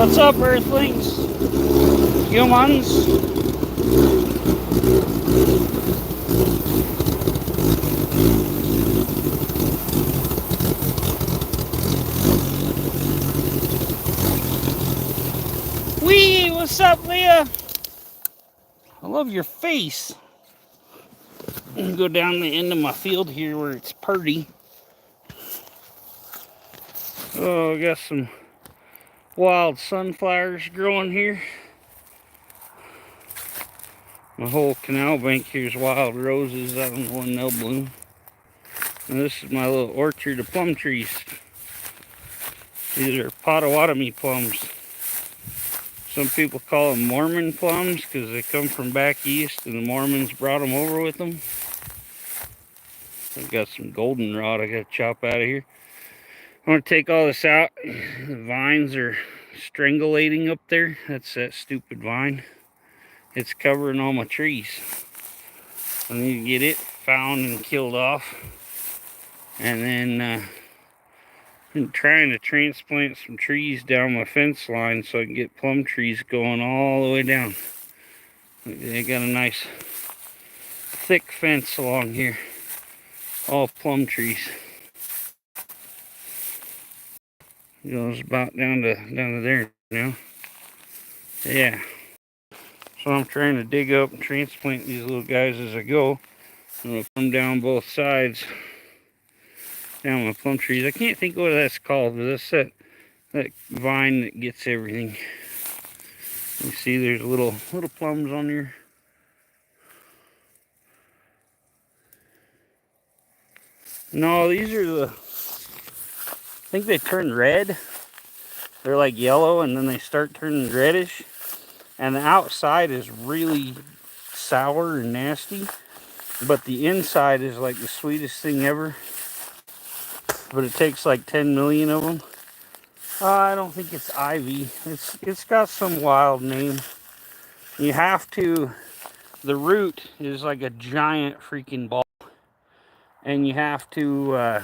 What's up, Earthlings? Humans? Wee! What's up, Leah? I love your face. Go down the end of my field here where it's purty. Oh, I got some wild sunflowers growing here. My whole canal bank here is wild roses. I don't know when they'll bloom. And this is my little orchard of plum trees. These are Potawatomi plums. Some people call them Mormon plums because they come from back east and the Mormons brought them over with them. I've got some goldenrod I got to chop out of here. I want to take all this out. The vines are strangulating up there. That's that stupid vine. It's covering all my trees. I need to get it found and killed off. And then I'm trying to transplant some trees down my fence line so I can get plum trees going all the way down. They got a nice thick fence along here. All plum trees. It goes about down to there now. Yeah. So I'm trying to dig up and transplant these little guys as I go. I'm gonna come down both sides. Down my plum trees. I can't think what that's called, but that's that vine that gets everything. You see there's little plums on here. No, these are the, I think they turn red. They're like yellow and then they start turning reddish. And the outside is really sour and nasty. But the inside is like the sweetest thing ever. But it takes like 10 million of them. I don't think it's ivy. It's got some wild name. You have to, the root is like a giant freaking ball. And you have to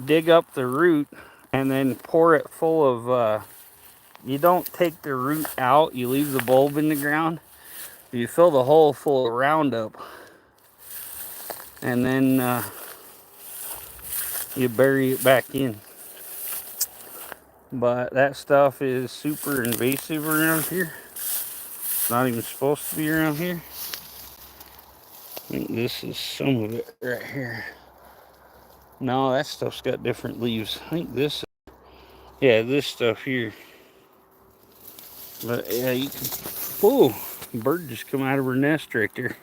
dig up the root and then pour it full of, you don't take the root out, you leave the bulb in the ground. You fill the hole full of Roundup. And then you bury it back in. But that stuff is super invasive around here. It's not even supposed to be around here. I think this is some of it right here. No, that stuff's got different leaves. I think this, yeah, this stuff here. But yeah, you can, whoa, bird just come out of her nest right there.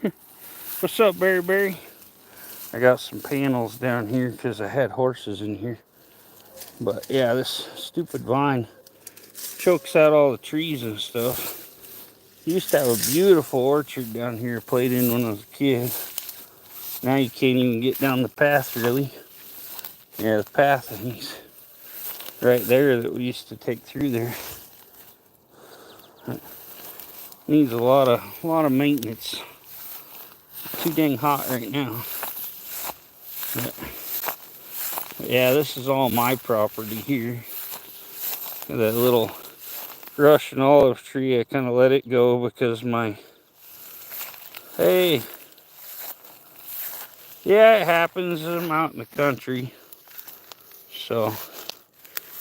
What's up, Berry? I got some panels down here because I had horses in here. But yeah, this stupid vine chokes out all the trees and stuff. Used to have a beautiful orchard down here, played in when I was a kid. Now you can't even get down the path really. Yeah, the path is right there that we used to take through there. It needs a lot of maintenance. It's too dang hot right now. But yeah, this is all my property here. That little Russian olive tree, I kind of let it go because my, hey, yeah, it happens. I'm out in the country, so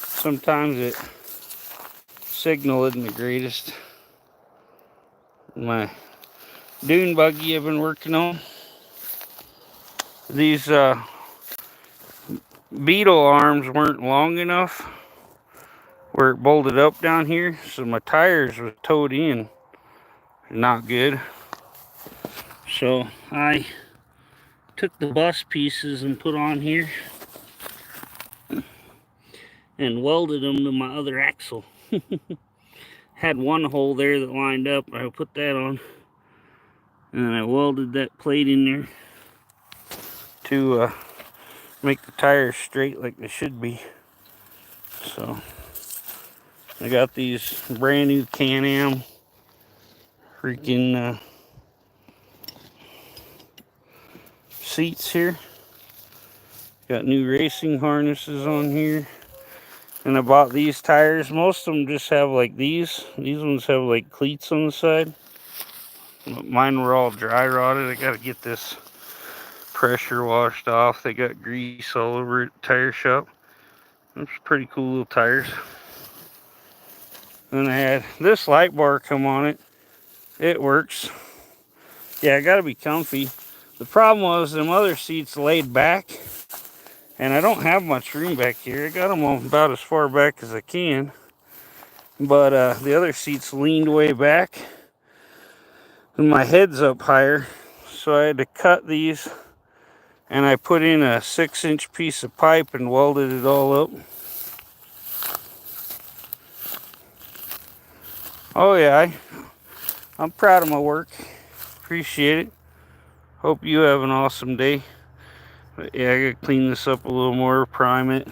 sometimes it signal isn't the greatest. My Dune buggy I've been working on. These beetle arms weren't long enough where it bolted up down here, so my tires were towed in. Not good. So I took the bus pieces and put on here and welded them to my other axle. Had one hole there that lined up. I put that on and I welded that plate in there to make the tires straight like they should be. So I got these brand new Can-Am freaking seats here. Got new racing harnesses on here. And I bought these tires. Most of them just have like these. These ones have like cleats on the side. But mine were all dry rotted. I gotta get this pressure washed off. They got grease all over it, tire shop. That's pretty cool little tires. Then I had this light bar come on it. It works. Yeah, I gotta be comfy. The problem was them other seats laid back, and I don't have much room back here. I got them about as far back as I can. But the other seats leaned way back, and my head's up higher. So I had to cut these, and I put in a 6-inch piece of pipe and welded it all up. Oh yeah, I'm proud of my work. Appreciate it. Hope you have an awesome day. But yeah, I gotta clean this up a little more, prime it.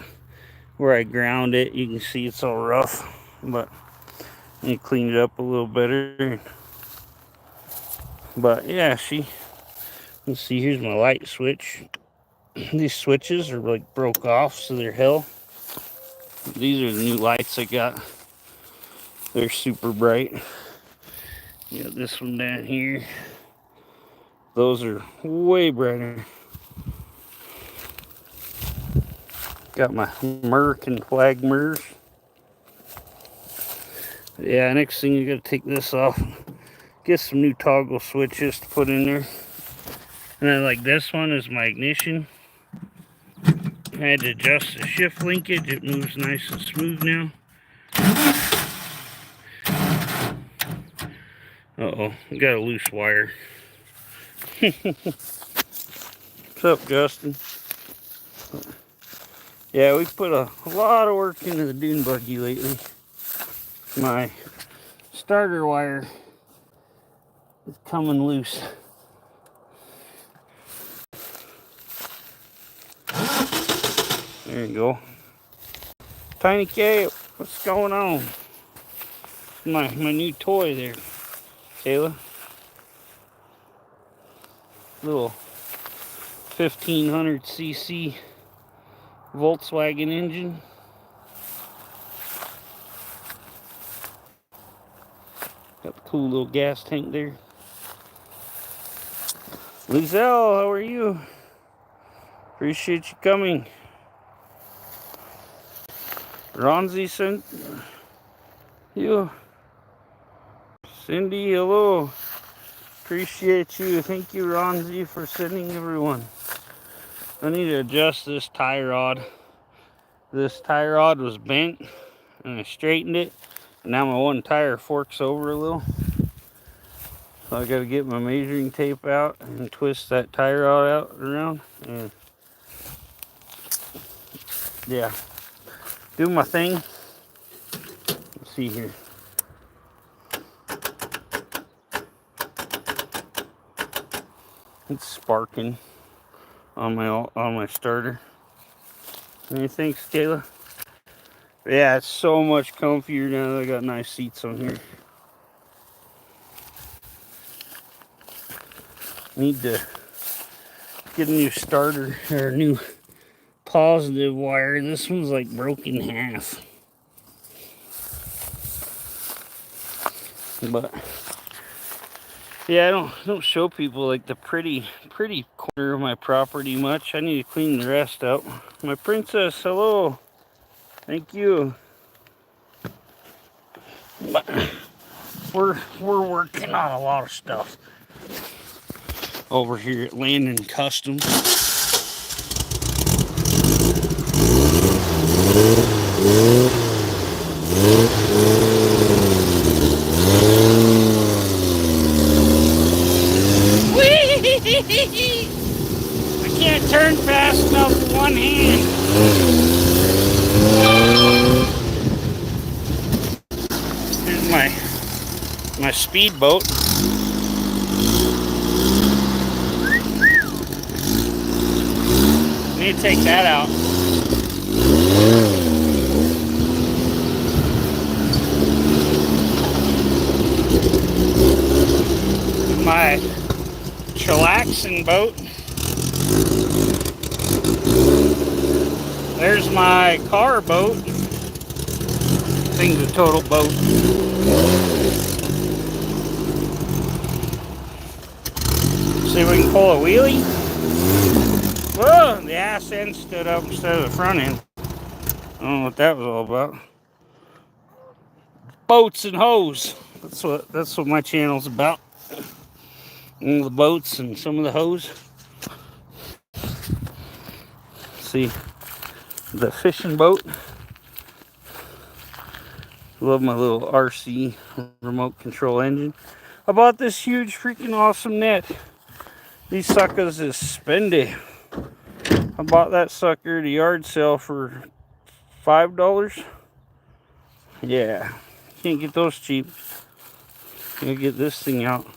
Where I ground it, you can see it's all rough, but you clean it up a little better. But yeah, let's see, here's my light switch. These switches are like broke off, so they're hell. These are the new lights I got. They're super bright. You got this one down here. Those are way brighter. Got my American flag mirrors. Yeah, next thing you gotta take this off. Get some new toggle switches to put in there. And then like this one is my ignition. I had to adjust the shift linkage. It moves nice and smooth now. Uh-oh, got a loose wire. What's up, Justin? Yeah, we put a lot of work into the Dune buggy lately. My starter wire is coming loose. There you go. Tiny K, what's going on? My new toy there, Kayla. Little 1500cc Volkswagen engine. Got the cool little gas tank there. Lizelle, how are you? Appreciate you coming. Ronzi sent you. Cindy, hello. Appreciate you. Thank you, Ronzi, for sending everyone. I need to adjust this tie rod. This tie rod was bent, and I straightened it. And now my one tire forks over a little. So I gotta get my measuring tape out and twist that tie rod out around. And yeah, do my thing. Let's see here. It's sparking on my starter. Any thanks, Kayla? Yeah, it's so much comfier now that I got nice seats on here. Need to get a new starter or a new positive wire. This one's like broken in half. But yeah, I don't show people like the pretty corner of my property much. I need to clean the rest out. My princess, hello. Thank you. But we're working on a lot of stuff over here at Landon Customs. I can't turn fast enough with one hand. Here's my speedboat. Need to take that out. My chillaxing boat. There's my car boat. thing's a total boat. See if we can pull a wheelie. Whoa, the ass end stood up instead of the front end. I don't know what that was all about. Boats and hoes. That's what my channel's about. All the boats and some of the hoes. See the fishing boat. Love my little RC remote control engine. I bought this huge freaking awesome net. These suckers is spendy. I bought that sucker at a yard sale for $5. Yeah, can't get those cheap. Gotta get this thing out.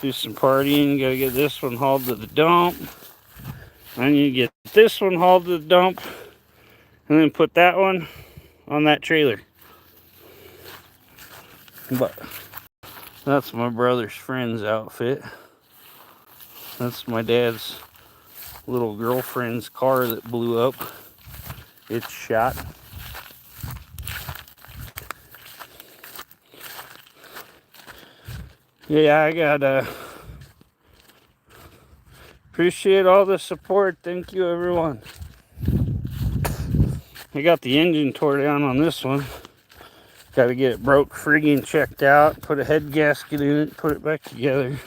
Do some partying. Gotta get this one hauled to the dump. I need to get this one hauled to the dump. And then put that one on that trailer. But that's my brother's friend's outfit. That's my dad's little girlfriend's car that blew up. It's shot. Yeah, I gotta appreciate all the support. Thank you, everyone. I got the engine tore down on this one. Got to get it broke free and checked out. Put a head gasket in it. Put it back together.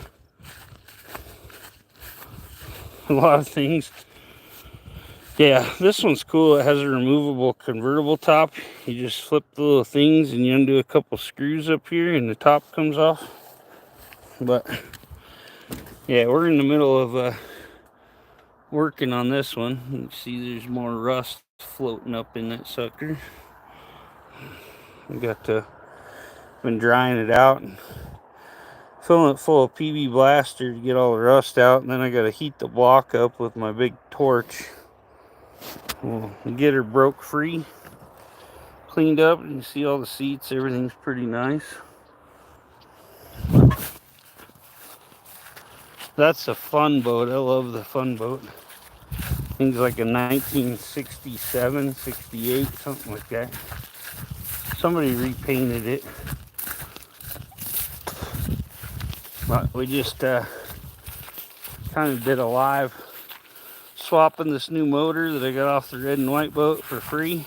A lot of things. Yeah, this one's cool. It has a removable convertible top. You just flip the little things and you undo a couple screws up here and the top comes off. But yeah, we're in the middle of working on this one. You can see there's more rust floating up in that sucker. I got been drying it out and filling it full of PB Blaster to get all the rust out, and then I got to heat the block up with my big torch. We'll get her broke free, cleaned up. You can see all the seats, everything's pretty nice. That's a fun boat. I love the fun boat. Things like a 1967, 68, something like that. Somebody repainted it. But we just kind of did a live swapping this new motor that I got off the red and white boat for free.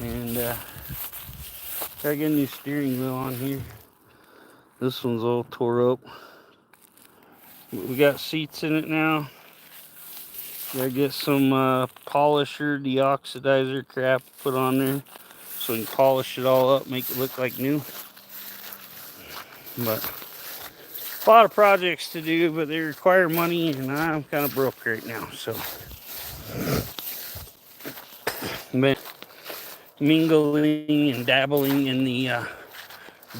And gotta get a new steering wheel on here. This one's all tore up. We got seats in it now. Gotta get some polisher, deoxidizer crap put on there so we can polish it all up, make it look like new. But a lot of projects to do, but they require money, and I'm kind of broke right now. So, been mingling and dabbling in the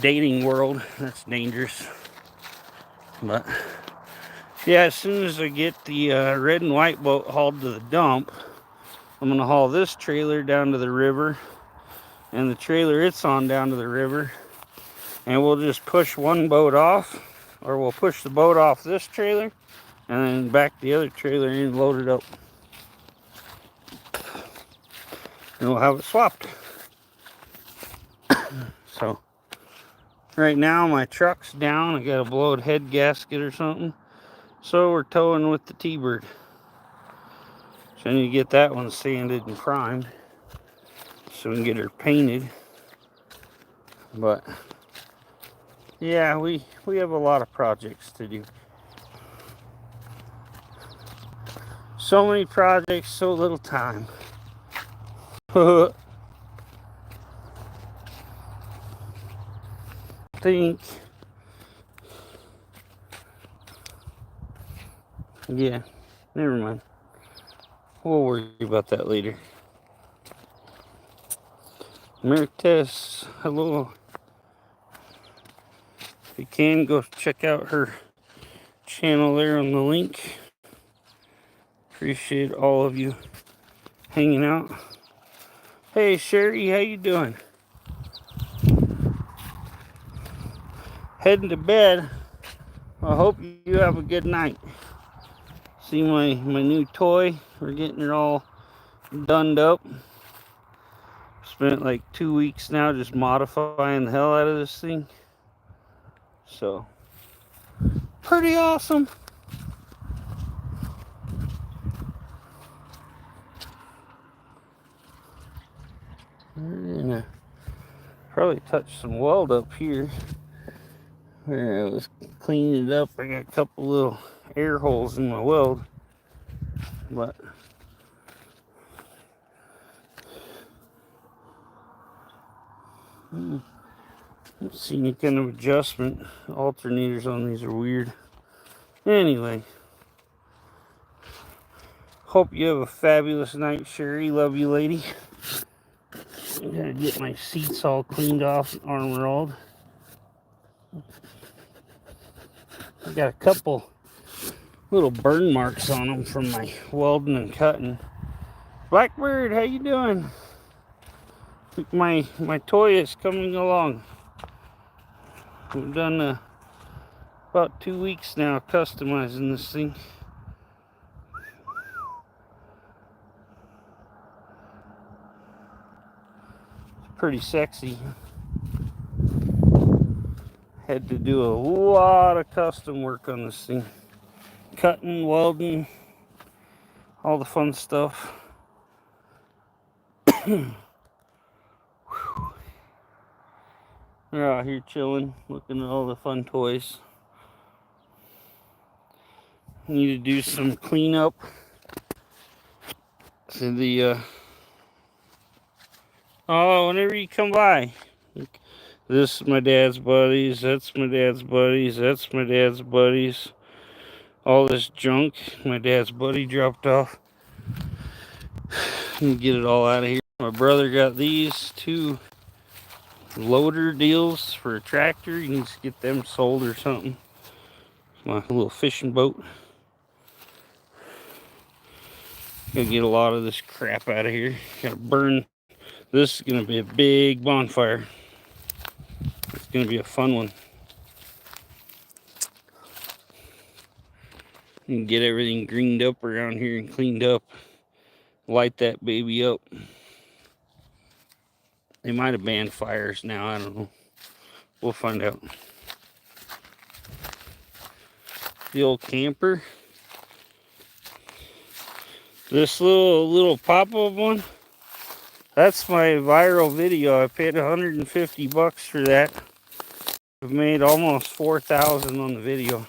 dating world. That's dangerous. But yeah, as soon as I get the red and white boat hauled to the dump, I'm gonna haul this trailer down to the river, and the trailer it's on down to the river, and we'll just push one boat off. Or we'll push the boat off this trailer and then back the other trailer in and load it up. And we'll have it swapped. So right now my truck's down. I got a blowed head gasket or something. So we're towing with the T-Bird. So I need to get that one sanded and primed so we can get her painted. But yeah, we have a lot of projects to do. So many projects, so little time. Think. Yeah, never mind. We'll worry about that later. Marites, hello. If you can, go check out her channel there on the link. Appreciate all of you hanging out. Hey Sherry, how you doing? Heading to bed. I hope you have a good night. See my new toy. We're getting it all done up. Spent like 2 weeks now just modifying the hell out of this thing. So, pretty awesome. We're gonna probably touch some weld up here. Where I was cleaning it up, I got a couple little air holes in my weld. But let's see any kind of adjustment. Alternators on these are weird. Anyway, hope you have a fabulous night, Sherry. Love you, lady. I gotta get my seats all cleaned off, armor rolled. I got a couple little burn marks on them from my welding and cutting. Blackbird, how you doing? My toy is coming along. We've done about 2 weeks now customizing this thing. It's pretty sexy. Had to do a lot of custom work on this thing. Cutting, welding, all the fun stuff. We're out here chilling, looking at all the fun toys. Need to do some cleanup to the oh, whenever you come by. This is my dad's buddies, that's my dad's buddies, that's my dad's buddies. All this junk my dad's buddy dropped off. Get it all out of here. My brother got these 2 loader deals for a tractor. He needs to get them sold or something. My little fishing boat. Gonna get a lot of this crap out of here. Gotta burn. This is gonna be a big bonfire. It's gonna be a fun one. You can get everything greened up around here and cleaned up. Light that baby up. They might have banned fires now, I don't know. We'll find out. The old camper. This little pop-up one, that's my viral video. I paid 150 bucks for that. I've made almost 4,000 on the video.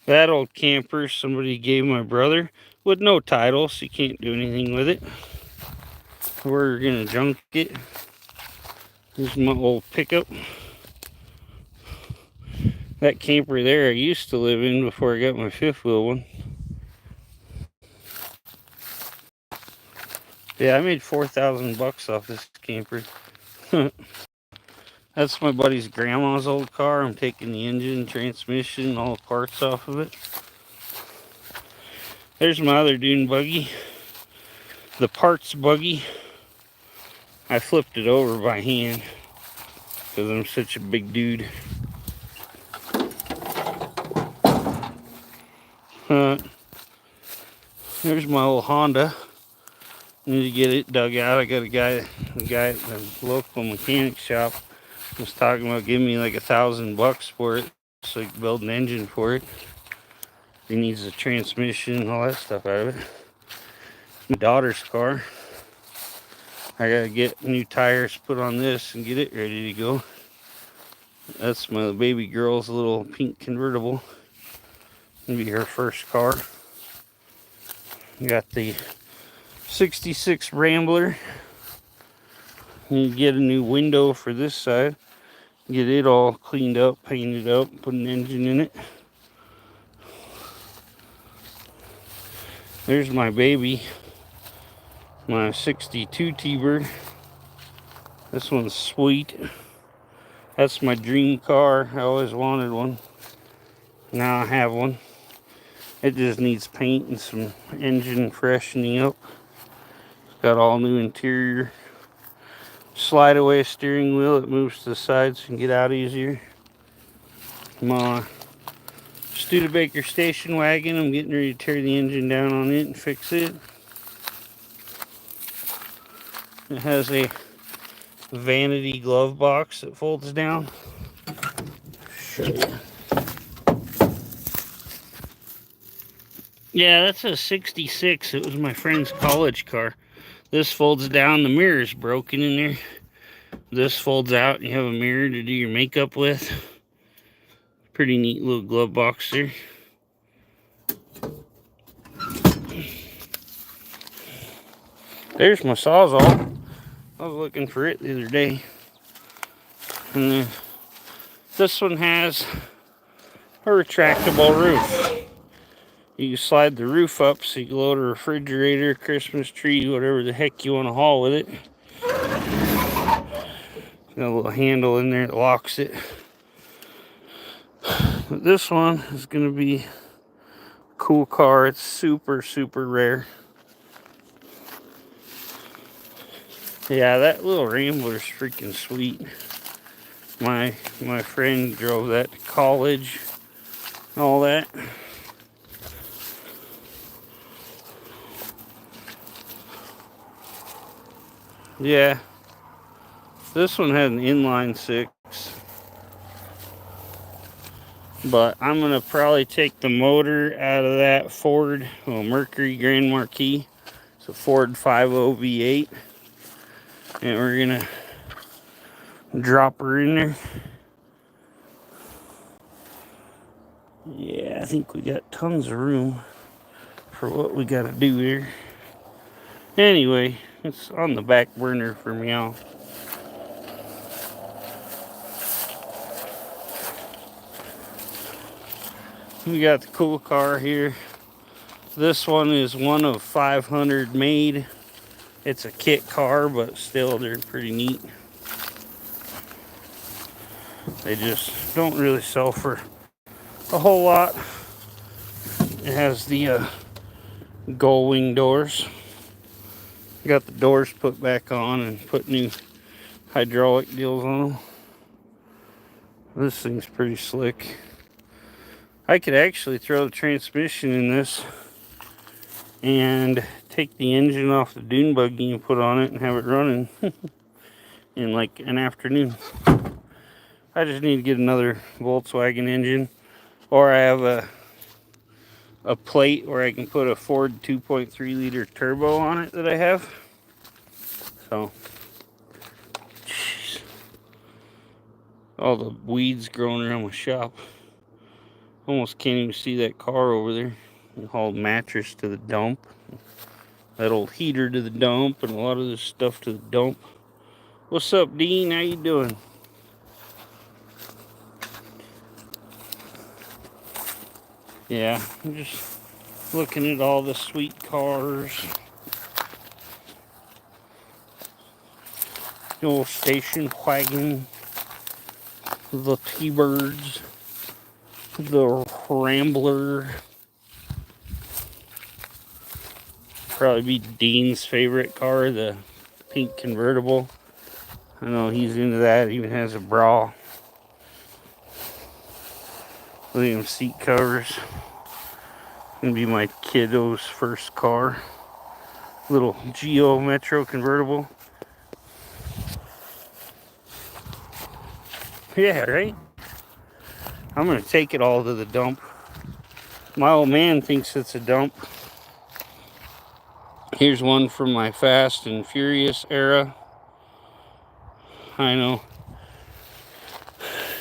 That old camper somebody gave my brother with no title, so you can't do anything with it. We're gonna junk it. Here's my old pickup. That camper there I used to live in before I got my 5th wheel one. Yeah, I made 4,000 bucks off this camper. That's my buddy's grandma's old car. I'm taking the engine, transmission, all the parts off of it. There's my other Dune buggy. The parts buggy. I flipped it over by hand because I'm such a big dude. There's my old Honda. Need to get it dug out. I got a guy at the local mechanic shop was talking about giving me like 1,000 bucks for it, so I can build an engine for it. He needs a transmission and all that stuff out of it. My daughter's car. I gotta get new tires put on this and get it ready to go. That's my baby girl's little pink convertible. It'll be her first car. Got the 66 Rambler. Need to get a new window for this side. Get it all cleaned up, painted up, put an engine in it. There's my baby. My 62 T-Bird. This one's sweet. That's my dream car. I always wanted one. Now I have one. It just needs paint and some engine freshening up. It's got all new interior. Slide away steering wheel. It moves to the sides so you can get out easier. My Studebaker station wagon. I'm getting ready to tear the engine down on it and fix it. It has a vanity glove box that folds down. Show you. Yeah, that's a 66. It was my friend's college car. This folds down. The mirror's broken in there. This folds out and you have a mirror to do your makeup with. Pretty neat little glove box there. There's my Sawzall. I was looking for it the other day. And then this one has a retractable roof. You can slide the roof up so you can load a refrigerator, Christmas tree, whatever the heck you want to haul with it. Got a little handle in there that locks it. But this one is going to be a cool car. It's super, super rare. Yeah, that little Rambler's freaking sweet. My friend drove that to college, all that. Yeah, this one had an inline six, but I'm gonna probably take the motor out of that Ford Mercury Grand Marquis. It's a Ford 5.0 V8, and we're gonna drop her in there. Yeah, I think we got tons of room for what we gotta do here. Anyway, it's on the back burner for meow. We got the cool car here. This one is one of 500 made. It's a kit car, but still they're pretty neat. They just don't really sell for a whole lot. It has the gull wing doors. Got the doors put back on and put new hydraulic deals on them. This thing's pretty slick. I could actually throw the transmission in this and take the engine off the Dune buggy and put on it and have it running in like an afternoon. I just need to get another Volkswagen engine, or I have a plate where I can put a Ford 2.3 liter turbo on it that I have. So, geez. All the weeds growing around my shop. Almost can't even see that car over there. We hauled mattress to the dump. That old heater to the dump, and a lot of this stuff to the dump. What's up, Dean? How you doing? Yeah, I'm just looking at all the sweet cars. The old station wagon. The T-Birds. The Rambler. Probably be Dean's favorite car, the pink convertible. I know he's into that. He even has a bra. Look at them seat covers. Gonna be my kiddo's first car. Little Geo Metro convertible. Yeah, right? I'm gonna take it all to the dump. My old man thinks it's a dump. Here's one from my Fast and Furious era. I know.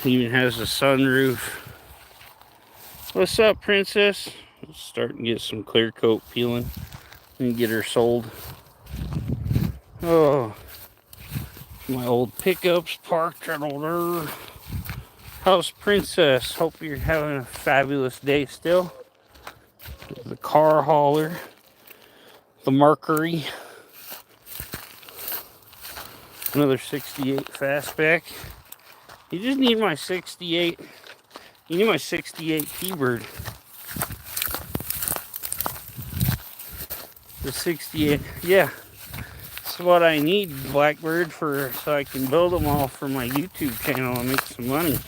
Even has a sunroof. What's up, Princess? Starting to get some clear coat peeling and get her sold. Oh, my old pickups parked right over there. How's Princess? Hope you're having a fabulous day still. The car hauler, the Mercury, another 68 fastback. You just need my 68. You need my 68 T-Bird. The 68, yeah. That's what I need, Blackbird, for so I can build them all for my YouTube channel and make some money.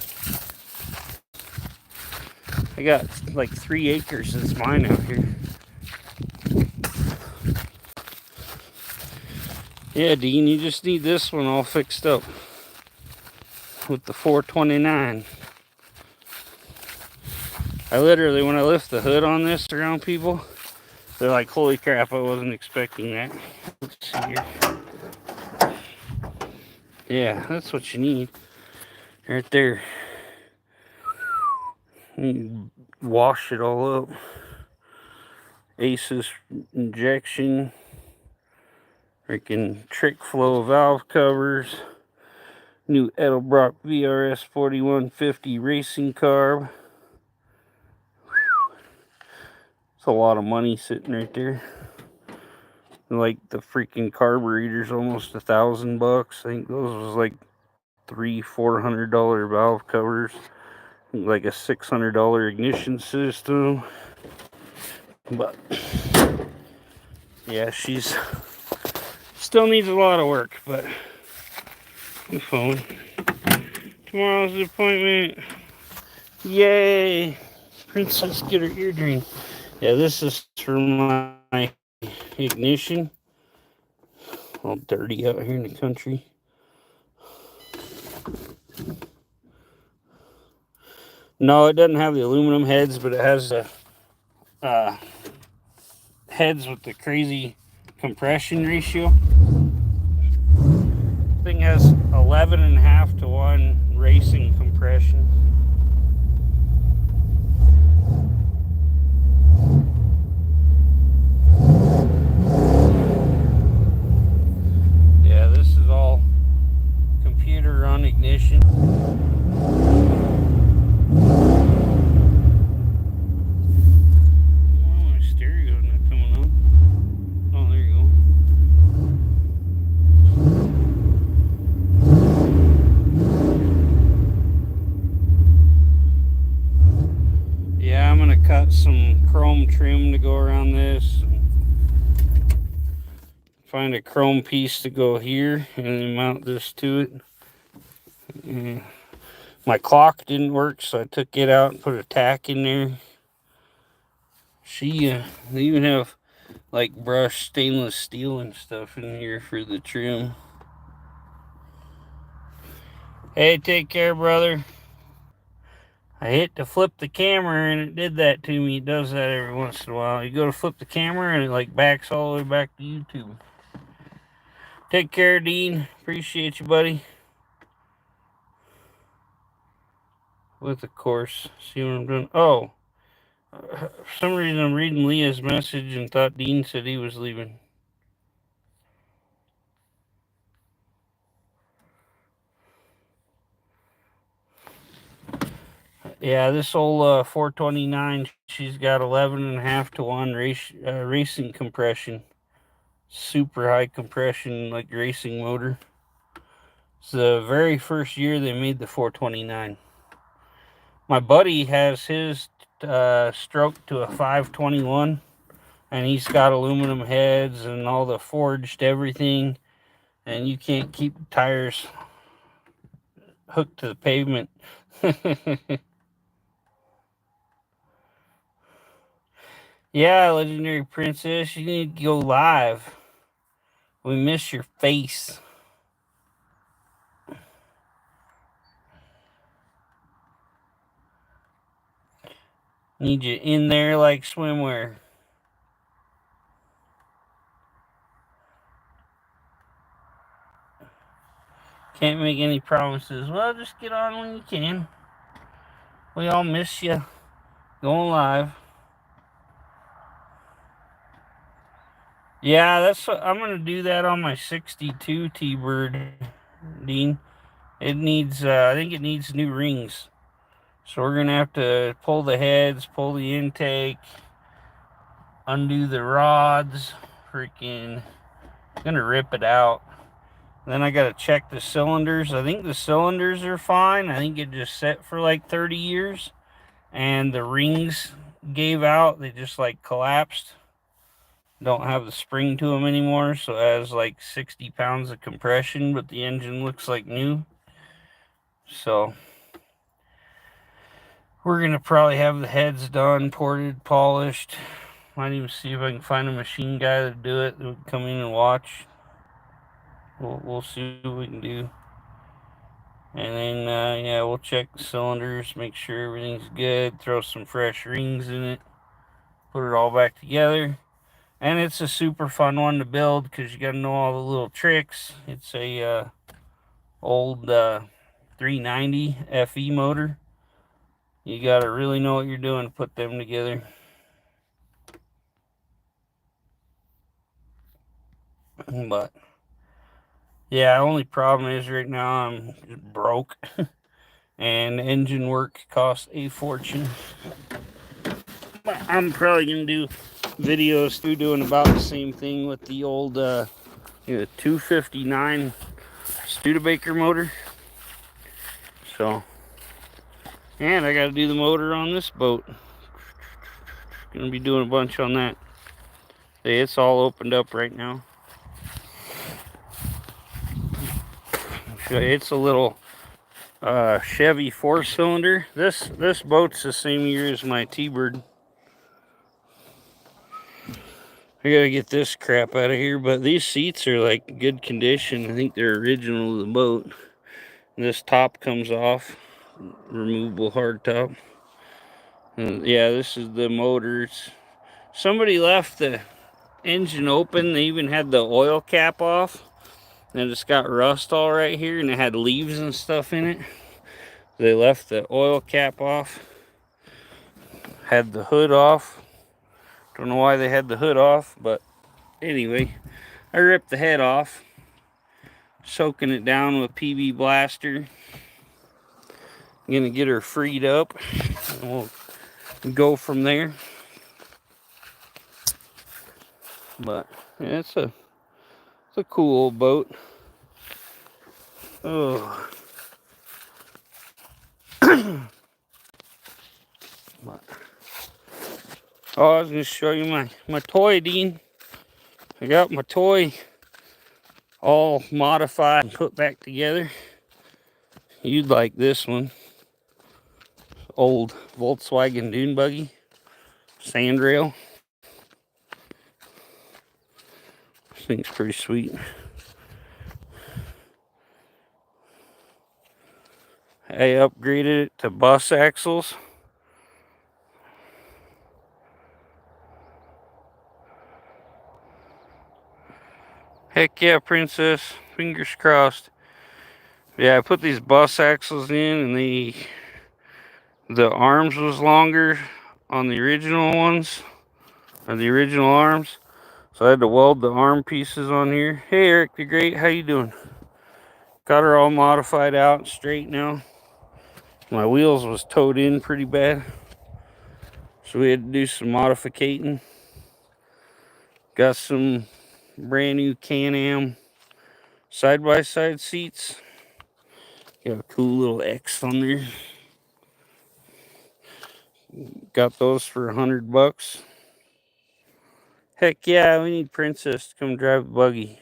I got like 3 acres that's mine out here. Yeah, Dean, you just need this one all fixed up with the 429. I literally, when I lift the hood on this around people, they're like, holy crap, I wasn't expecting that. Let's see here. Yeah, that's what you need. Right there. You wash it all up. Aces injection. Freaking trick flow valve covers. New Edelbrock VRS 4150 racing carb. It's a lot of money sitting right there. Like the freaking carburetor's almost $1,000. I think those was like $300-400 valve covers. Like a $600 ignition system. But yeah, she's still needs a lot of work, but I'm fine. Tomorrow's the appointment. Yay! Princess get her ear drained. Yeah, this is for my ignition. All dirty out here in the country. No, it doesn't have the aluminum heads, but it has the heads with the crazy compression ratio. Thing has 11.5-to-1 racing compression. Yeah, this is all computer on ignition. Oh, my stereo's not coming on. Oh, there you go. Yeah, I'm gonna cut some chrome trim to go around this. Find a chrome piece to go here and then mount this to it. And my clock didn't work, so I took it out and put a tack in there. They even have like brushed stainless steel and stuff in here for the trim. Hey, take care, brother. I hit to flip the camera and it did that to me. It does that every once in a while. You go to flip the camera and it like backs all the way back to YouTube. Take care, Dean. Appreciate you, buddy. With, of course, see what I'm doing. Oh, for some reason I'm reading Leah's message and thought Dean said he was leaving. Yeah, this old 429, she's got 11.5-to-1 racing compression. Super high compression, like racing motor. It's the very first year they made the 429. My buddy has his stroked to a 521, and he's got aluminum heads and all the forged everything, and you can't keep the tires hooked to the pavement. Yeah, Legendary Princess, you need to go live. We miss your face. Need you in there like swimwear. Can't make any promises. Well, just get on when you can. We all miss you. Going live. Yeah, that's what I'm gonna do that on my 62 T-Bird, Dean. It needs, I think it needs new rings. So we're gonna have to pull the heads, pull the intake, undo the rods, freaking gonna rip it out. Then I gotta check the cylinders. I think the cylinders are fine. I think it just set for like 30 years. And the rings gave out. They just like collapsed. Don't have the spring to them anymore. So it has like 60 pounds of compression, but the engine looks like new. So we're gonna probably have the heads done, ported, polished. Might even see if I can find a machine guy to do it that would come in and watch. we'll see what we can do. And then, yeah, we'll check the cylinders, make sure everything's good, throw some fresh rings in it, put it all back together. And it's a super fun one to build because you got to know all the little tricks. It's a old 390 FE motor. You got to really know what you're doing to put them together. But yeah, only problem is right now I'm broke and engine work costs a fortune. But I'm probably gonna do videos through doing about the same thing with the old 259 Studebaker motor. So, and I got to do the motor on this boat. Gonna be doing a bunch on that. It's all opened up right now. It's a little Chevy 4-cylinder. This boat's the same year as my T-Bird. I gotta get this crap out of here, but these seats are like good condition. I think they're original to the boat. This top comes off, removable hardtop. Yeah, this is the motors. Somebody left the engine open. They even had the oil cap off. And it's got rust all right here, and it had leaves and stuff in it. They left the oil cap off. Had the hood off. Don't know why they had the hood off, but anyway, I ripped the head off, soaking it down with PB Blaster. I'm gonna get her freed up, and we'll go from there. But yeah, it's a cool old boat. Oh. Oh, I was gonna show you my toy, Dean. I got my toy all modified and put back together. You'd like this one. Old Volkswagen Dune buggy. Sandrail. This thing's pretty sweet. I upgraded it to bus axles. Heck yeah, princess. Fingers crossed. Yeah, I put these bus axles in, and the arms was longer on the original ones, on the original arms. So I had to weld the arm pieces on here. Hey Eric the Great, how you doing? Got her all modified out and straight now. My wheels was towed in pretty bad, so we had to do some modificating. Got some brand new Can-Am side-by-side seats. Got a cool little X on there. Got those for $100. Heck yeah, we need Princess to come drive the buggy.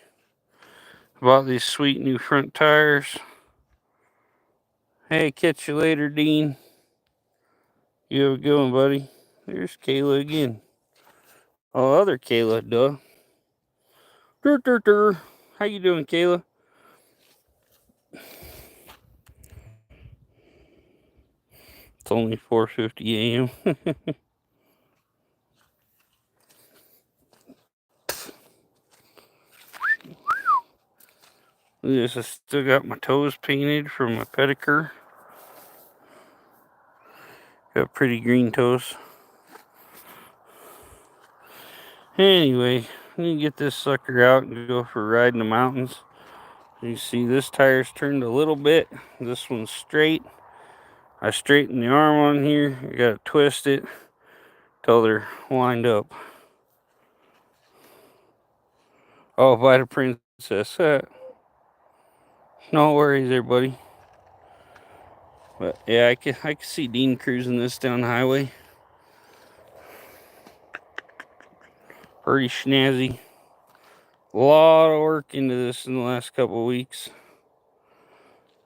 Bought these sweet new front tires. Hey, catch you later, Dean. You have a good one, buddy. There's Kayla again. Oh, other Kayla, duh. How you doing, Kayla? It's only 4:50 a.m. Look at this, I still got my toes painted from my pedicure. Got pretty green toes. Anyway, I'm gonna get this sucker out and go for a ride in the mountains. You see this tire's turned a little bit. This one's straight. I straighten the arm on here. I gotta twist it till they're lined up. Oh, by the princess. No worries there, buddy. But yeah, I can see Dean cruising this down the highway. Pretty snazzy. A lot of work into this in the last couple of weeks.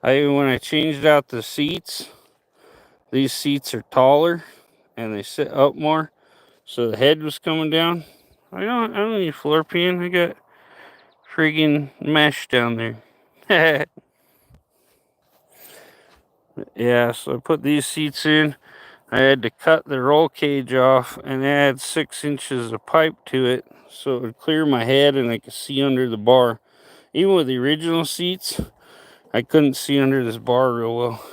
When I changed out the seats, these seats are taller and they sit up more, so the head was coming down. I don't need a floor pan. I got friggin' mesh down there. Yeah, so I put these seats in. I had to cut the roll cage off and add 6 inches of pipe to it so it would clear my head and I could see under the bar. Even with the original seats, I couldn't see under this bar real well.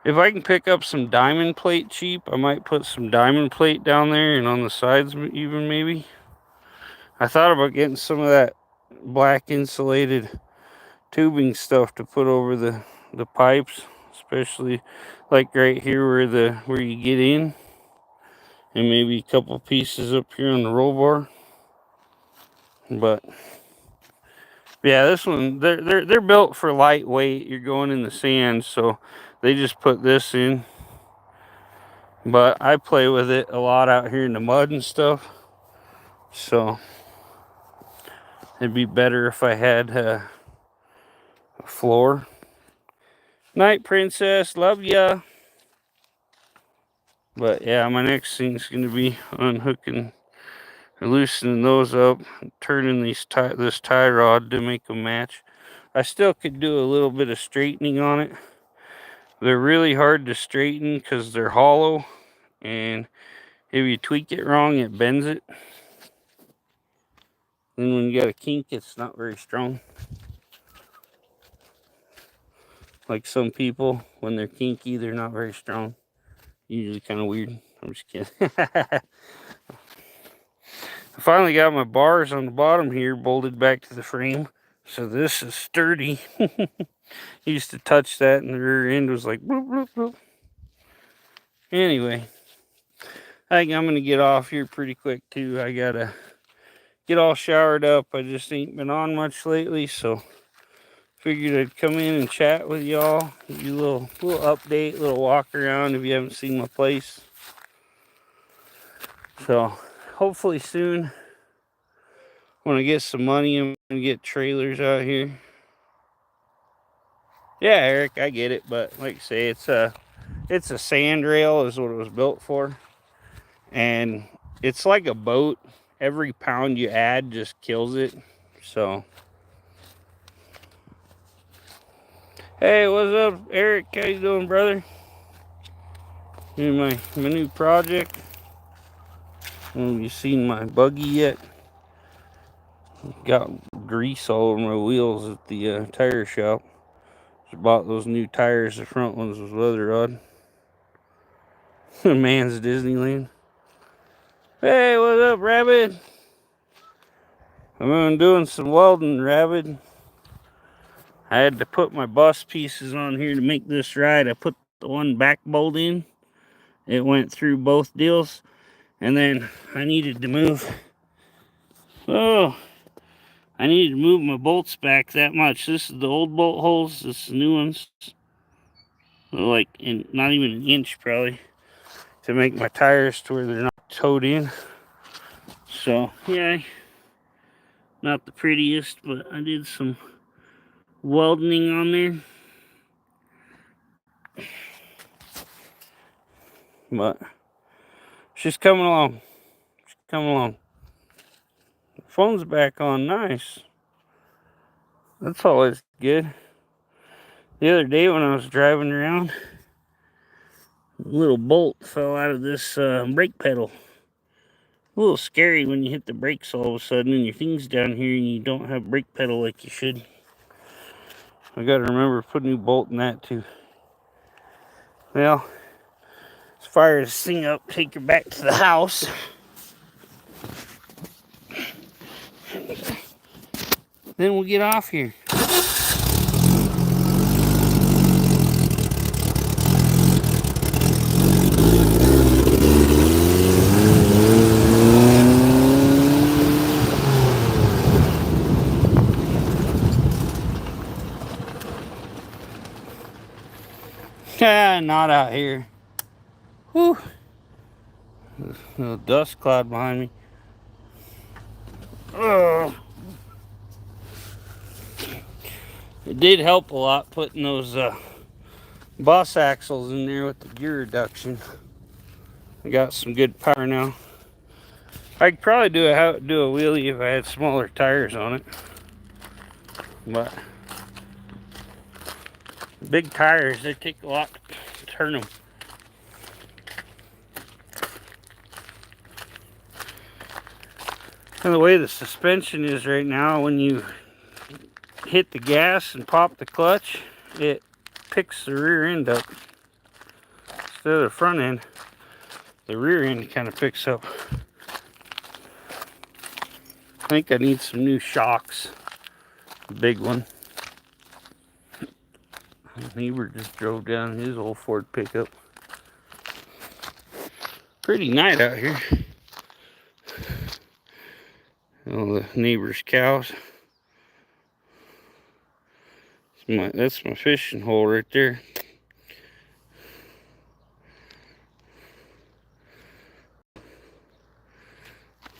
If I can pick up some diamond plate cheap, I might put some diamond plate down there and on the sides even maybe. I thought about getting some of that black insulated tubing stuff to put over the pipes, especially like right here where you get in, and maybe a couple pieces up here on the roll bar. But yeah, this one they're built for lightweight. You're going in the sand, so they just put this in. But I play with it a lot out here in the mud and stuff, so it'd be better if I had a floor. Night, princess, love ya. But yeah, my next thing's gonna be unhooking or loosening those up, turning this tie rod to make them match. I still could do a little bit of straightening on it. They're really hard to straighten because they're hollow, and if you tweak it wrong, it bends it. And when you got a kink, it's not very strong. Like some people, when they're kinky, they're not very strong. Usually kind of weird. I'm just kidding. I finally got my bars on the bottom here bolted back to the frame. So this is sturdy. Used to touch that and the rear end was like bloop, bloop, bloop. Anyway, I think I'm going to get off here pretty quick too. I got to get all showered up. I just ain't been on much lately, so figured I'd come in and chat with y'all. Give you a little update, little walk around if you haven't seen my place. So hopefully soon, when I get some money, I'm going to get trailers out here. Yeah, Eric, I get it, but like I say, it's a sand rail is what it was built for. And it's like a boat. Every pound you add just kills it. So, hey, what's up, Eric? How you doing, brother? Here's my new project. Have you seen my buggy yet? Got grease all over my wheels at the tire shop. Just bought those new tires. The front ones was weather rod. Man's Disneyland. Hey, what's up, Rabbit? I'm doing some welding, Rabbit. I had to put my bus pieces on here to make this right. I put the one back bolt in. It went through both deals. And then I needed to move. Oh, I needed to move my bolts back that much. This is the old bolt holes. This is the new ones. Like, not even an inch probably. To make my tires to where they're not towed in. So, yeah. Not the prettiest, but I did some welding on there. But she's coming along. She's coming along. The phone's back on. Nice. That's always good. The other day when I was driving around, a little bolt fell out of this brake pedal. A little scary when you hit the brakes all of a sudden and your thing's down here and you don't have brake pedal like you should. I gotta remember to put a new bolt in that too. Well, let's fire this thing up, take her back to the house. Then we'll get off here. Not out here. Whew. Little dust cloud behind me. Ugh. It did help a lot putting those bus axles in there with the gear reduction. I got some good power now. I could probably do a wheelie if I had smaller tires on it, but big tires, they take a lot to turn them. And the way the suspension is right now, when you hit the gas and pop the clutch, it picks the rear end up instead of the front end. The rear end kind of picks up. I think I need some new shocks. Big one. Neighbor just drove down his old Ford pickup. Pretty night out here. All the neighbor's cows. That's my fishing hole right there.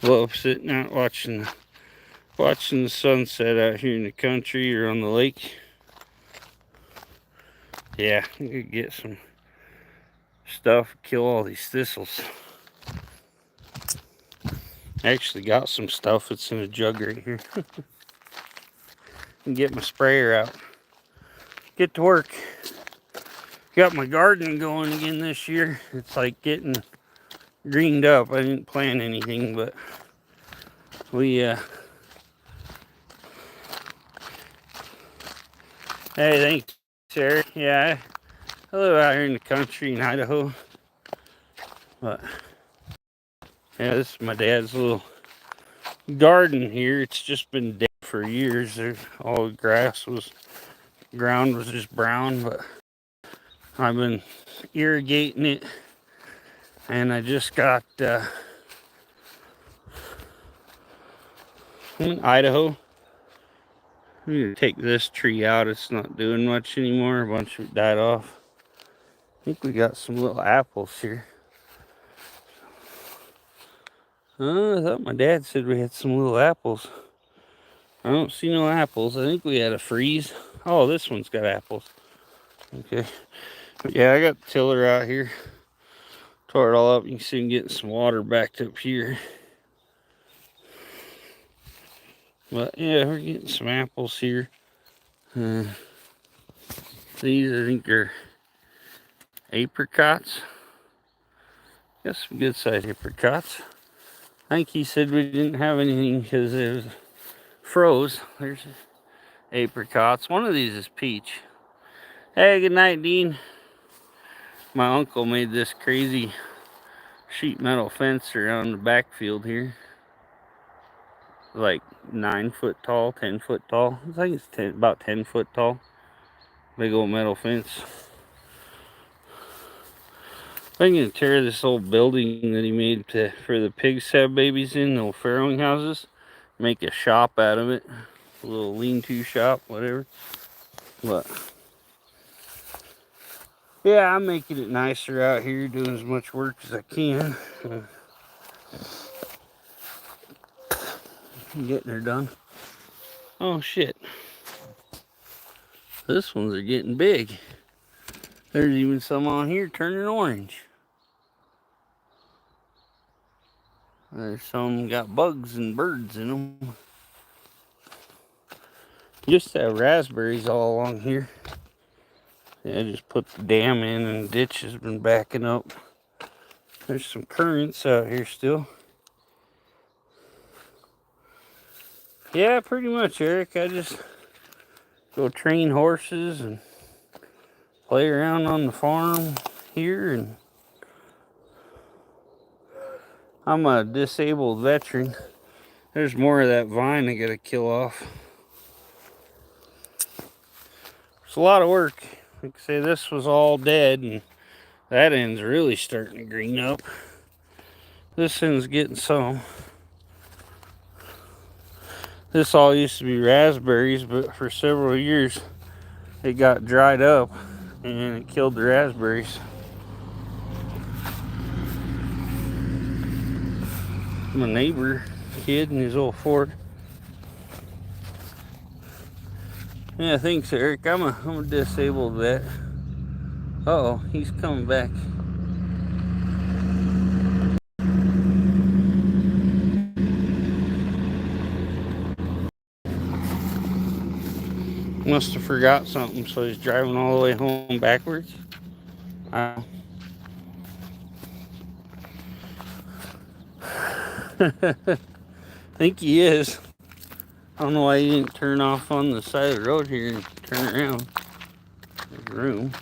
Love sitting out watching the sunset out here in the country or on the lake. Yeah, you could get some stuff, kill all these thistles. I actually got some stuff that's in a jug right here. And get my sprayer out. Get to work. Got my garden going again this year. It's like getting greened up. I didn't plant anything, but we hey, thanks, Sarah. Yeah, I live out here in the country in Idaho. But yeah, this is my dad's little garden here. It's just been dead for years. All the ground was just brown, but I've been irrigating it, and I just got in Idaho. I'm gonna take this tree out. It's not doing much anymore. A bunch of it died off. I think we got some little apples here. I thought my dad said we had some little apples. I don't see no apples. I think we had a freeze. Oh, this one's got apples. Okay. But yeah, I got the tiller out here. Tore it all up. You can see I'm getting some water backed up here. But yeah, we're getting some apples here. These, I think, are apricots. Got some good sized apricots. I think he said we didn't have anything because it was froze. There's apricots. One of these is peach. Hey, good night, Dean. My uncle made this crazy sheet metal fence around the backfield here. Like 9 foot tall, 10 foot tall. I think it's about 10 foot tall. Big old metal fence. I'm gonna tear this old building that he made for the pigs to have babies in, the old farrowing houses. Make a shop out of it. A little lean-to shop, whatever. But yeah, I'm making it nicer out here, doing as much work as I can. Getting her done. Oh shit. This ones are getting big. There's even some on here turning orange. There's some got bugs and birds in them. Used to have raspberries all along here. Yeah, I just put the dam in and the ditch has been backing up. There's some currants out here still. Yeah, pretty much, Eric. I just go train horses and play around on the farm here, and I'm a disabled veteran. There's more of that vine I gotta kill off. It's a lot of work. Like I say, this was all dead, and that end's really starting to green up. This end's getting some. This all used to be raspberries, but for several years it got dried up and it killed the raspberries. My neighbor kid in his old Ford. Yeah, thanks, Eric. I'm a disabled vet. Uh-oh, he's coming back. Must have forgot something, so he's driving all the way home backwards. I think he is. I don't know why he didn't turn off on the side of the road here and turn around. There's room.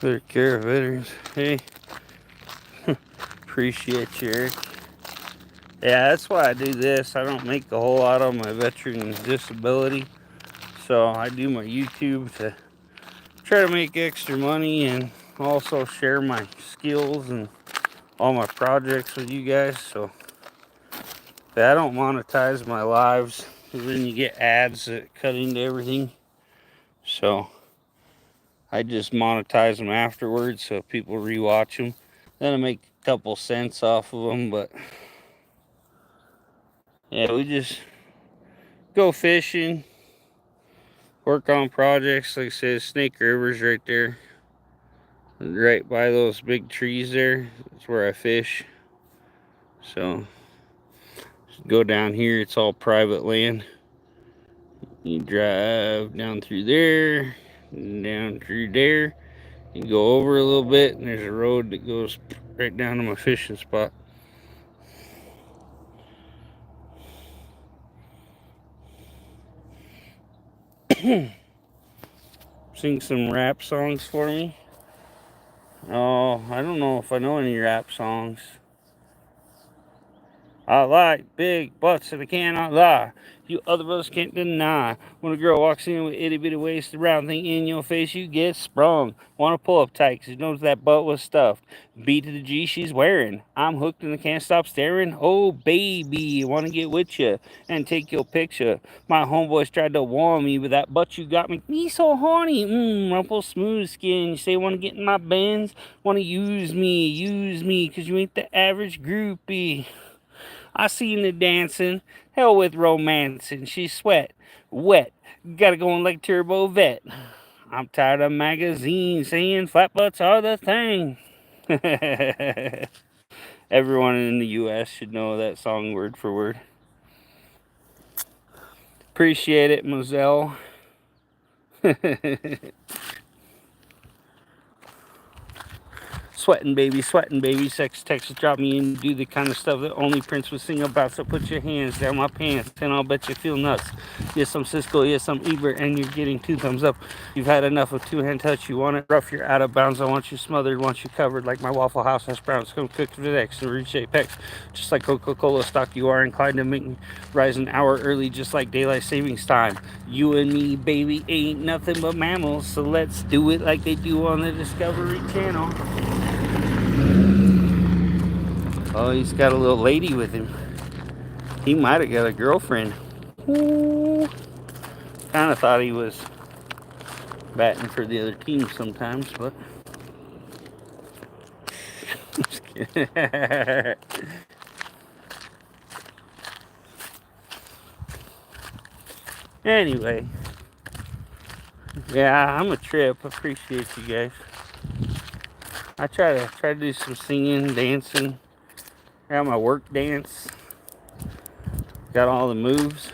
Better care of veterans. Hey, appreciate you, Eric. Yeah, that's why I do this. I don't make a whole lot on my veteran disability. So I do my YouTube to try to make extra money and also share my skills and all my projects with you guys. So I don't monetize my lives because then you get ads that cut into everything. So I just monetize them afterwards so people rewatch them. Then I make a couple cents off of them. But yeah, we just go fishing, work on projects. Like I said, Snake River's right there. Right by those big trees there. That's where I fish. So go down here, it's all private land. You drive down through there, down through there. You go over a little bit, and there's a road that goes right down to my fishing spot. Sing some rap songs for me. Oh, I don't know if I know any rap songs. I like big butts and I cannot lie. You other brothers can't deny. When a girl walks in with itty bitty waist around thing in your face, you get sprung. Wanna pull up tight 'cause you knows that butt was stuffed. B to the G she's wearing. I'm hooked and I can't stop staring. Oh baby, wanna get with you and take your picture. My homeboys tried to warn me, but that butt you got me so horny. Rumple smooth skin. You say wanna get in my bands? Wanna use me, 'cause you ain't the average groupie. I seen the dancing, hell with romancing. She's wet, gotta go on like Turbo Vet. I'm tired of magazines saying flat butts are the thing. Everyone in the U.S. should know that song word for word. Appreciate it, Moselle. Sweating baby, sex Texas drop me and do the kind of stuff that only Prince would sing about. So put your hands down my pants and I'll bet you feel nuts. Yes, I'm Cisco, yes, I'm Ebert, and you're getting 2 thumbs up. You've had enough of 2-hand touch. You want it rough, you're out of bounds. I want you smothered, want you covered like my Waffle House hash browns. Come cooked to the next and reach apex. Just like Coca-Cola stock, you are inclined to make me rise an hour early, just like daylight savings time. You and me, baby, ain't nothing but mammals. So let's do it like they do on the Discovery Channel. Oh, he's got a little lady with him. He might have got a girlfriend. Kind of thought he was batting for the other team sometimes, but just kidding. Anyway, yeah, I'm a trip. Appreciate you guys. I try to do some singing, dancing. Got my work dance. Got all the moves.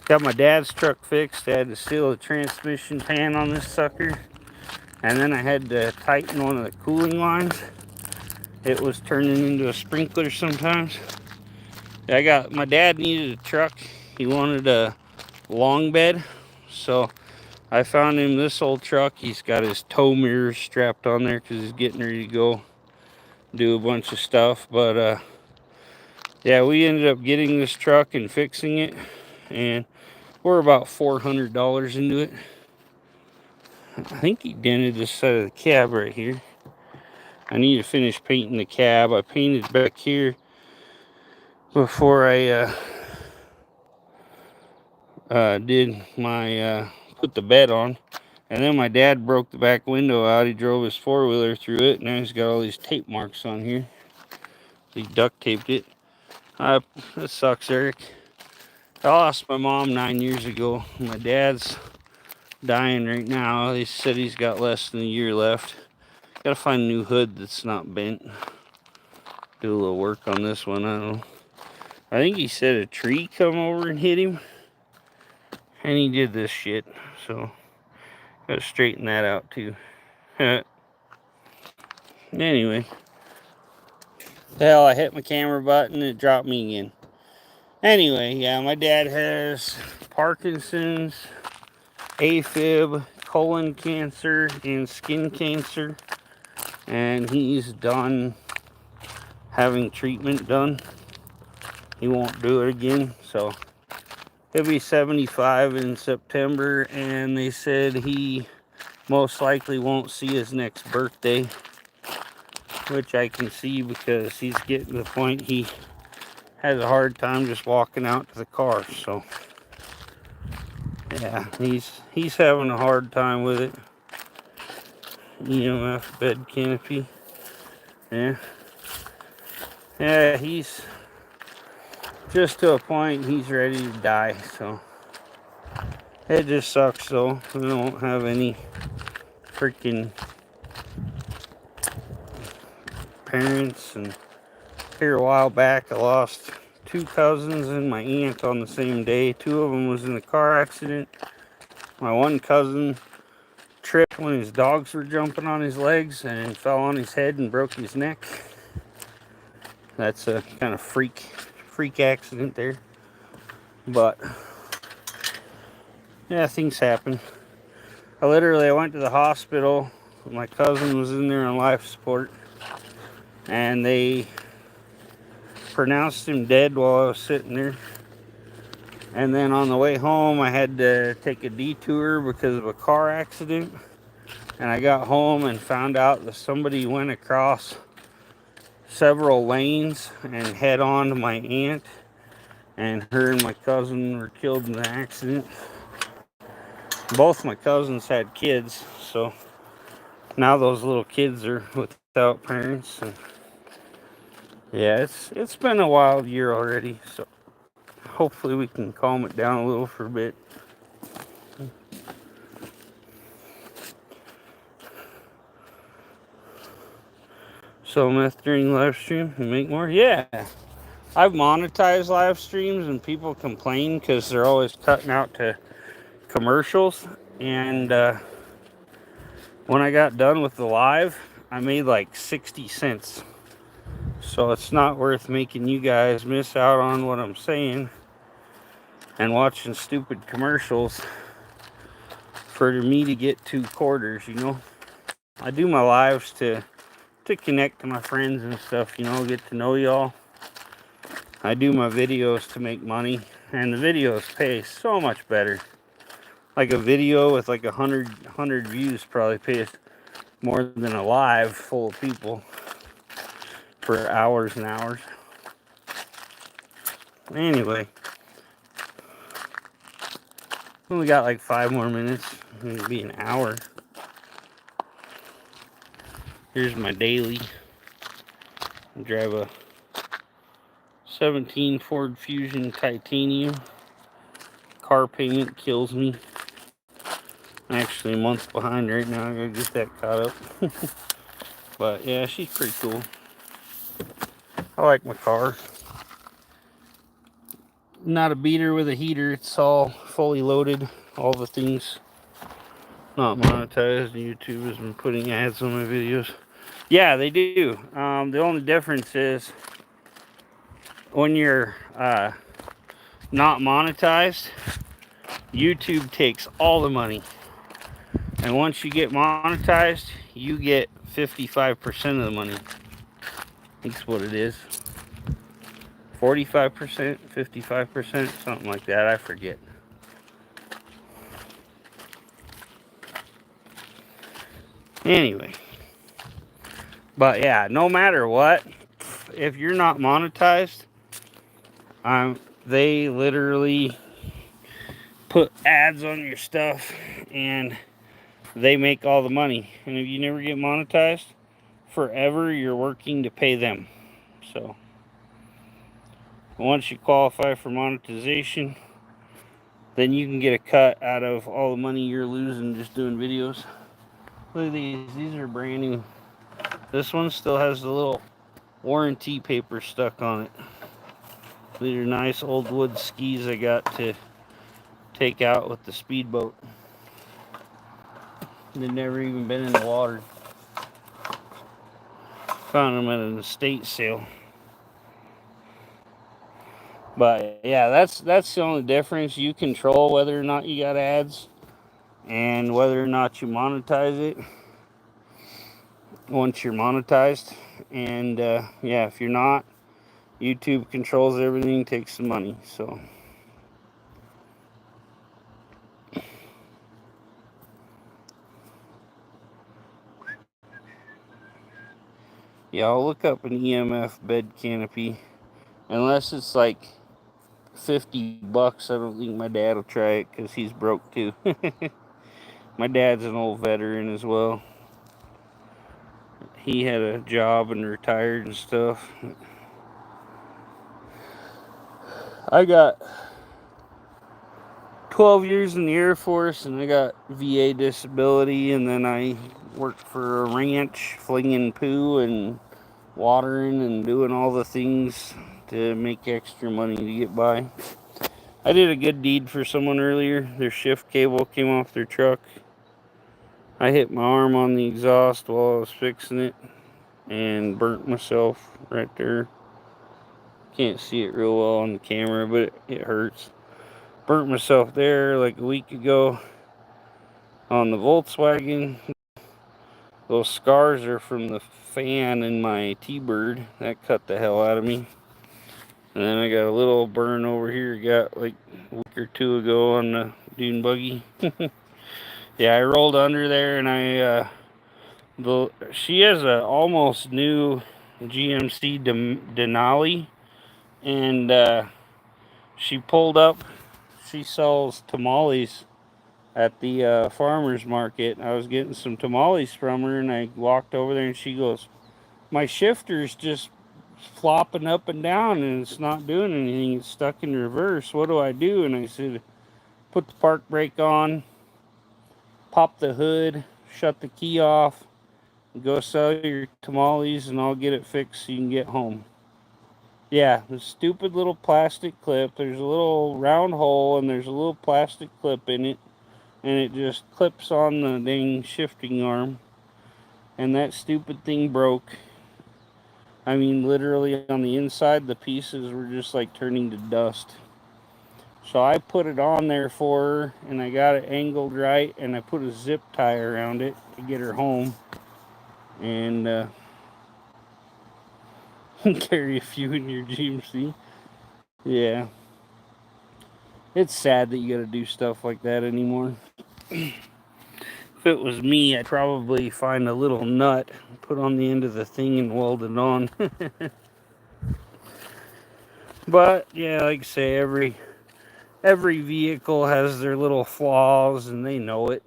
Got my dad's truck fixed. I had to seal a transmission pan on this sucker. And then I had to tighten one of the cooling lines. It was turning into a sprinkler sometimes. My dad needed a truck. He wanted a long bed. So I found him this old truck. He's got his tow mirrors strapped on there because he's getting ready to go do a bunch of stuff. But yeah, we ended up getting this truck and fixing it. And we're about $400 into it. I think he dented the side of the cab right here. I need to finish painting the cab. I painted back here before I did my put the bed on. And then my dad broke the back window out. He drove his 4-wheeler through it. Now he's got all these tape marks on here. He duct taped it. That sucks, Eric. I lost my mom 9 years ago. My dad's dying right now. They said he's got less than a year left. Gotta find a new hood that's not bent. do a little work on this one. I don't know. I think he said a tree come over and hit him. And he did this shit. So, gotta straighten that out too. Anyway. Hell, I hit my camera button and it dropped me again. Anyway, yeah, my dad has Parkinson's, AFib, colon cancer, and skin cancer. And he's done having treatment done. He won't do it again. So he'll be 75 in September. And they said he most likely won't see his next birthday. Which I can see because he's getting to the point he has a hard time just walking out to the car. So yeah, he's having a hard time with it. EMF bed canopy. Yeah. Yeah, he's just to a point he's ready to die, so it just sucks though. We don't have any freaking parents, and here a while back I lost 2 cousins and my aunt on the same day. 2 of them was in a car accident. My one cousin tripped when his dogs were jumping on his legs and fell on his head and broke his neck. That's a kind of freak accident there. But yeah, things happen. I went to the hospital. My cousin was in there on life support, and they pronounced him dead while I was sitting there. And then on the way home, I had to take a detour because of a car accident. And I got home and found out that somebody went across several lanes and head on to my aunt. And her and my cousin were killed in the accident. Both my cousins had kids, so now those little kids are without parents. And yeah, it's been a wild year already, so hopefully we can calm it down a little for a bit. So meth during live stream and make more? Yeah. I've monetized live streams and people complain because they're always cutting out to commercials. And when I got done with the live, I made like 60 cents. So it's not worth making you guys miss out on what I'm saying and watching stupid commercials for me to get 2 quarters, you know. I do my lives to connect to my friends and stuff, you know, get to know y'all. I do my videos to make money, and the videos pay so much better. Like a video with like 100 views probably pays more than a live full of people for hours and hours. Anyway, we only got like 5 more minutes. It'll be an hour. Here's my daily. I drive a 17 Ford Fusion Titanium. Car payment kills me. I'm actually a month behind right now. I gotta get that caught up. But yeah, she's pretty cool. I like my car. Not a beater with a heater. It's all fully loaded. All the things not monetized. YouTube has been putting ads on my videos. Yeah, they do. The only difference is when you're not monetized, YouTube takes all the money. And once you get monetized, you get 55% of the money. That's what it is. 45%, 55%, something like that. I forget. Anyway. But yeah, no matter what, if you're not monetized, they literally put ads on your stuff and they make all the money. And if you never get monetized, forever you're working to pay them. So once you qualify for monetization, then you can get a cut out of all the money you're losing just doing videos. Look at these. These are brand new. This one still has the little warranty paper stuck on it. These are nice old wood skis I got to take out with the speedboat. They've never even been in the water. Found them at an estate sale. But yeah, that's the only difference. You control whether or not you got ads and whether or not you monetize it once you're monetized. And yeah, if you're not, YouTube controls everything, takes the money. So yeah, I'll look up an EMF bed canopy. Unless it's like $50, I don't think my dad will try it because he's broke too. My dad's an old veteran as well. He had a job and retired and stuff. I got 12 years in the Air Force and I got VA disability, and then I worked for a ranch flinging poo and watering and doing all the things to make extra money to get by. I did a good deed for someone earlier. Their shift cable came off their truck. I hit my arm on the exhaust while I was fixing it and burnt myself right there. Can't see it real well on the camera, but it hurts. Burnt myself there like a week ago on the Volkswagen. Those scars are from the fan in my T-Bird. That cut the hell out of me. And then I got a little burn over here, got like a week or two ago on the Dune buggy. Yeah, I rolled under there, and she has a almost new GMC Denali, and she pulled up. She sells tamales at the farmer's market. I was getting some tamales from her, and I walked over there, and she goes, "My shifter's just flopping up and down, and it's not doing anything. It's stuck in reverse. What do I do?" And I said, "Put the park brake on, pop the hood, shut the key off, go sell your tamales, and I'll get it fixed so you can get home." Yeah, the stupid little plastic clip. There's a little round hole, and there's a little plastic clip in it, and it just clips on the dang shifting arm. And that stupid thing broke. I mean, literally on the inside, the pieces were just like turning to dust. So I put it on there for her, and I got it angled right, and I put a zip tie around it to get her home. And carry a few in your GMC. Yeah. It's sad that you gotta do stuff like that anymore. If it was me, I'd probably find a little nut, put on the end of the thing, and weld it on. But yeah, like I say, every vehicle has their little flaws, and they know it.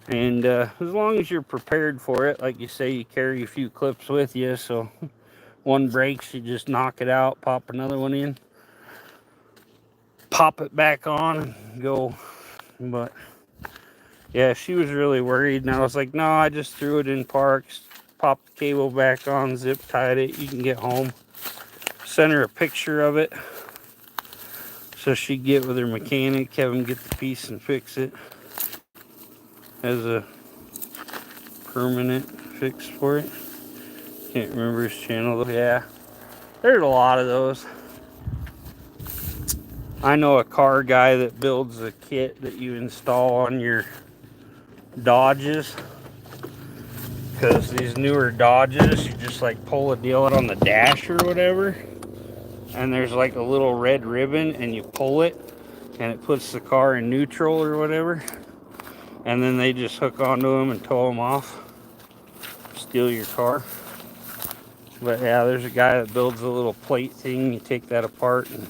And as long as you're prepared for it, like you say, you carry a few clips with you, so one breaks, you just knock it out, pop another one in, pop it back on, and go. But yeah, she was really worried, and I was like, no, I just threw it in parks, popped the cable back on, zip tied it, you can get home. Sent her a picture of it so she'd get with her mechanic, have him get the piece and fix it as a permanent fix for it. Can't remember his channel though. Yeah, there's a lot of those. I know a car guy that builds a kit that you install on your Dodges, because these newer Dodges, you just like pull a deal out on the dash or whatever, and there's like a little red ribbon, and you pull it and it puts the car in neutral or whatever, and then they just hook onto them and tow them off, steal your car. But yeah, there's a guy that builds a little plate thing. You take that apart and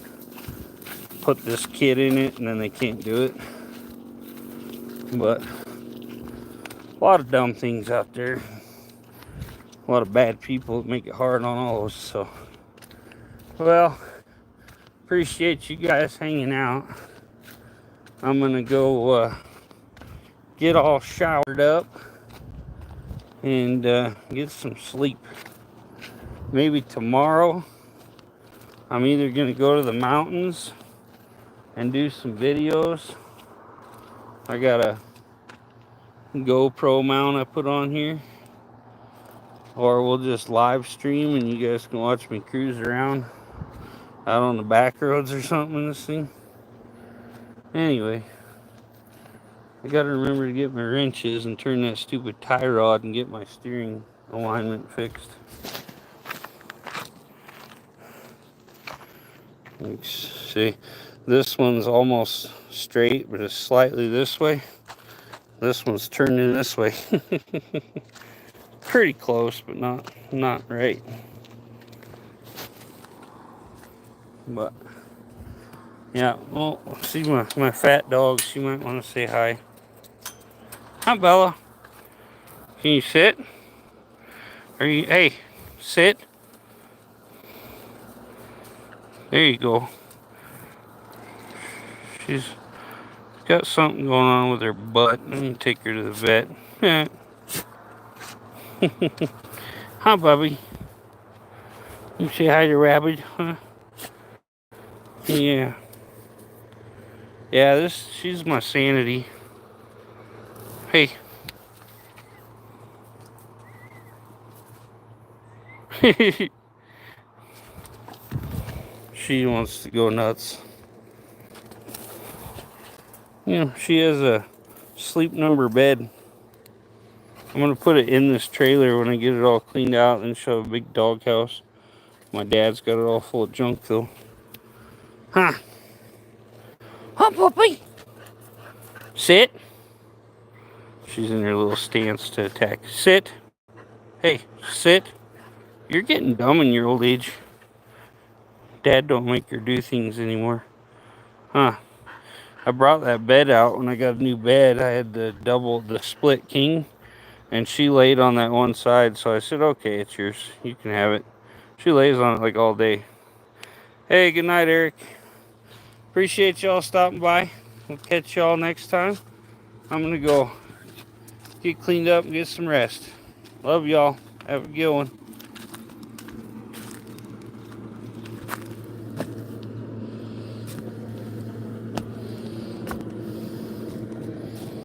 put this kit in it, and then they can't do it. But a lot of dumb things out there. A lot of bad people that make it hard on all of us. So, well, appreciate you guys hanging out. I'm gonna go get all showered up and get some sleep. maybe tomorrow, I'm either going to go to the mountains and do some videos. I got a GoPro mount I put on here. Or we'll just live stream and you guys can watch me cruise around out on the back roads or something in this thing. Anyway, I gotta remember to get my wrenches and turn that stupid tie rod and get my steering alignment fixed. Let's see, this one's almost straight, but it's slightly this way. This one's turning this way. Pretty close, but not right. But yeah, well, see my fat dog. She might want to say hi. Hi, Bella. Can you sit? Hey, sit. There you go. She's got something going on with her butt. Let me take her to the vet. Hi, Bubby. You say hi to Rabbit, huh? Yeah. Yeah, she's my sanity. Hey. She wants to go nuts. You know, she has a sleep number bed. I'm gonna put it in this trailer when I get it all cleaned out and show a big dog house. My dad's got it all full of junk though. Huh? Huh, puppy? Sit. She's in her little stance to attack. Sit. Hey, sit. You're getting dumb in your old age. Dad don't make her do things anymore. Huh? I brought that bed out when I got a new bed. I had the split king. And she laid on that one side, so I said, okay, it's yours. You can have it. She lays on it like all day. Hey, good night, Eric. Appreciate y'all stopping by. We'll catch y'all next time. I'm going to go get cleaned up and get some rest. Love y'all. Have a good one.